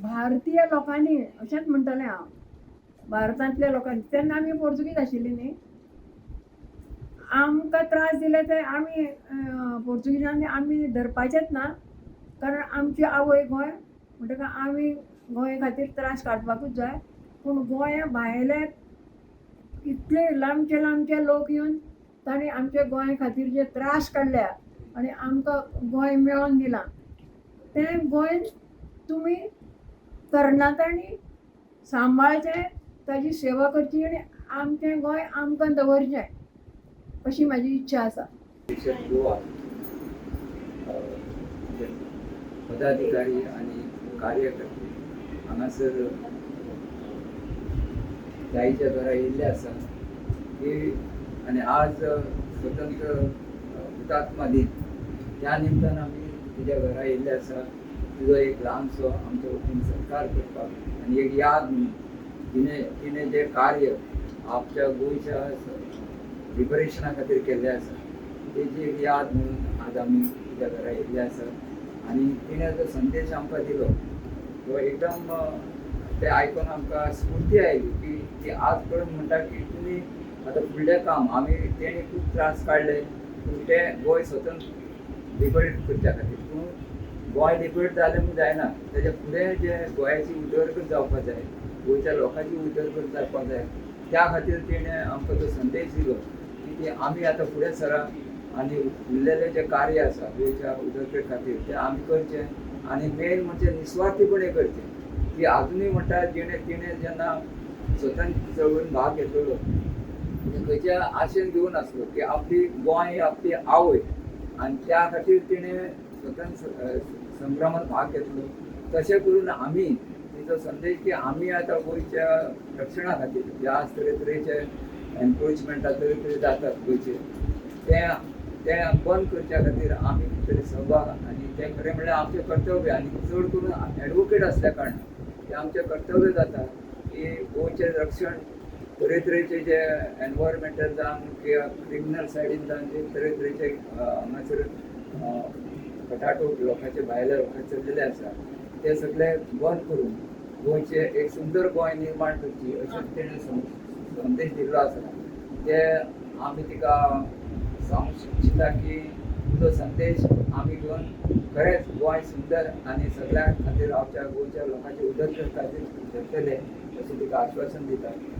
भारतीय लोकांनी अशेंच म्हणटलें हांव, भारतांतल्या लोकांनी तेन्ना आमी पोर्तुगीज आशिल्लीं न्ही, आमकां त्रास दिले ते आमी पोर्तुगिजांनी आमी धरपाचेच ना, कारण आमची आवय गोंय म्हणटकच आमी गोंय खातीर त्रास काडपाकूच जाय. पूण गोंया भायले इतले लांबचे लांबचे लोक येवन तांणी आमच्या गोंय खातीर जे त्रास काडल्या आनी आमकां गोंय मेळोन दिलां, तें गोंय तुमी तरणाट्यांनी सांबाळचें, ताजी सेवा करची आनी आमचें गोंय आमकां दवरचें, अशी म्हाजी इच्छा आसा. गोवा पदाधिकारी आणि कार्यकर्ते हांगासर जायच्या घरा येयल्ले आसा की आनी आज स्वतंत्र हुतात्मा दिन त्या निमतान आमी तुज्या घरा येयल्ले आसा. तुजो एक ल्हानसो आमच्या वतीन सत्कार करपाक आनी एक याद म्हणून तिणें जे कार्य आपल्या गोंयच्या लिबरेशना खातीर केल्लें आसा तेजी एक याद म्हणून आज आमी तुज्या घरा येयल्ले आसा. आनी तिणें जो संदेश आमकां दिलो तो एकदम ते आयकून आमकां स्फूर्ती आयली की ती आज करून म्हणटा की तुमी आतां फुडलें काम आमी तेणी खूब त्रास काडले पूण तें गोंय स्वतंत्र लिबरेट करच्या खातीर. पूण गोंय लिबरेट जालें म्हूण जायना, तेज्या फुडें जे गोंयाची उदरगत जावपाक जाय, गोंयच्या लोकांची उदरगत जावपाक जाय, त्या खातीर तेणें आमकां जो संदेश दिलो की आमी आतां फुडें सरा आनी उरलेलें जें कार्य आसा गोंयच्या उदरगत खातीर तें आमी करचें. आनी मेन म्हणजे निस्वार्थीपणे करचें. ती आजुनूय म्हणटा तिणें जेन्ना स्वतंत्र चळवळीन भाग घेतलेलो खंयच्या आशेन घेवन नासलो की आपली गोंय आपली आवय, आनी त्या खातीर तिणें स्वतंत्र संग्रामात भाग घेतलो. तशें करून आमी तिचो संदेश की आमी आतां गोंयच्या रक्षणा खातीर ज्या तरेतरेचे एनक्रोचमेंटा तरेतरे जातात गोंयचे तें बंद करच्या खातीर आमी कितें तरी सहभाग, आनी तें खरें म्हणल्यार आमचें कर्तव्य. आनी चड करून एडवोकेट आसल्या कारणान तें आमचें कर्तव्य जाता की गोंयचें रक्षण तरेतरेचे जे एनवायरमेंटल जावन किंवा क्रिमिनल सायडीन जावन जे तरेतरेचे हांगासर कटाटो लोकांचे भायल्या लोकांचे चलिल्ले आसा ते सगळे बंद करून गोंयचे एक सुंदर गोंय निर्माण करची अशें तेणें संदेश दिल्लो आसा. ते आमी तिका सांगूंक इच्छिता की तुजो संदेश आमी घेवन खरेंच गोंय सुंदर आनी सगळ्यां खातीर आमच्या गोंयच्या लोकांचे उदरगत खातीर करतले अशें तिका आश्वासन दिता.